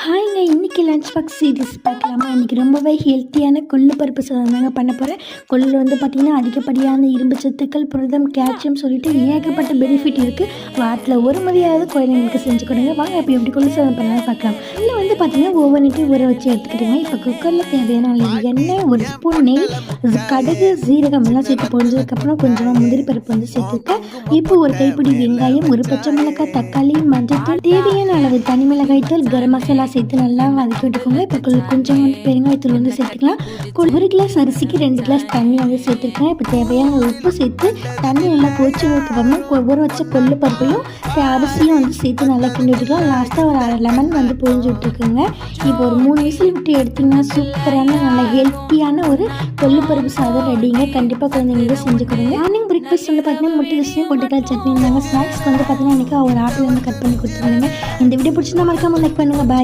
ஹாய்ங்க, இன்றைக்கி lunch box series பார்க்கலாமா? இன்றைக்கி ரொம்பவே ஹெல்த்தியான கொள்ளு பருப்பு சாதம் தாங்க பண்ண போகிறேன். கொள்ளில் வந்து பார்த்திங்கன்னா அதிகப்படியான இரும்பு சத்துக்கள், புரதம், கால்சியம் சொல்லிட்டு ஏகப்பட்ட பெனிஃபிட் இருக்குது. வாரத்தில் ஒரு முறையாவது குழந்தைங்களுக்கு செஞ்சு கொடுங்க. வாங்க இப்போ எப்படி கொள்ளு சாதம் பண்ணலாம் பார்க்கலாம். இதில் வந்து பார்த்திங்கன்னா ஓவனுக்கு ஊற வச்சு எடுத்துக்கிட்டுங்க. இப்போ குக்கரில் தேவையான அளவு எண்ணெய், ஒரு ஸ்பூன் நெய், கடுகு, சீரகம் எல்லாம் சேர்த்து பொரிஞ்சதுக்கப்புறம் கொஞ்சமாக முந்திரி பருப்பு வந்து சேர்த்துருக்கேன். இப்போ ஒரு கைப்பிடி வெங்காயம், ஒரு பச்சை மிளகாய், தக்காளி, மஞ்சள், தேவையான அளவு தனி மிளகாய் தூள், கரம் மசாலா சேர்த்து நல்லா வதக்கி விட்டுக்கோங்க. இப்போ கொஞ்சம் வந்து பெருங்காயத்தூள் வந்து சேர்த்துக்கலாம். ஒரு கிளாஸ் அரிசிக்கு 2 கிளாஸ் தண்ணி வந்து சேர்த்துருக்கேன். இப்போ தேவையான உப்பு சேர்த்து தண்ணி நல்லா கொதிச்சதுக்கப்புறமா ஊற வச்ச கொள்ளு பருப்பையும் அரிசியும் வந்து சேர்த்து நல்லா கிண்டி விட்டுக்கலாம். லாஸ்ட்டாக ஒரு 1/2 லெமன் வந்து புழிஞ்சு விட்டுருக்குங்க. இப்போ ஒரு 3 விசில் விட்டு எடுத்திங்கன்னா சூப்பரான நல்ல ஹெல்த்தியான ஒரு கொள்ளு பருப்பு சாதம் ரெடிங்க. கண்டிப்பாக குழந்தைங்களுக்கு செஞ்சு கொடுங்க. மார்னிங் பிரேக்ஃபாஸ்ட் வந்து பார்த்தீங்கன்னா முட்டை ரோஸ்ட்டையும் பொட்டுக்கடலை சட்னி இருந்தாங்க. ஸ்நாக்ஸ்க்கு வந்து பார்த்தீங்கன்னா இன்றைக்கி ஒரு ஆப்பிள் வந்து கட் பண்ணி கொடுத்துருந்தேங்க. இந்த வீடியோ பிடிச்சிருந்தா மறக்காம லைக் பண்ணுங்கள். பாய்.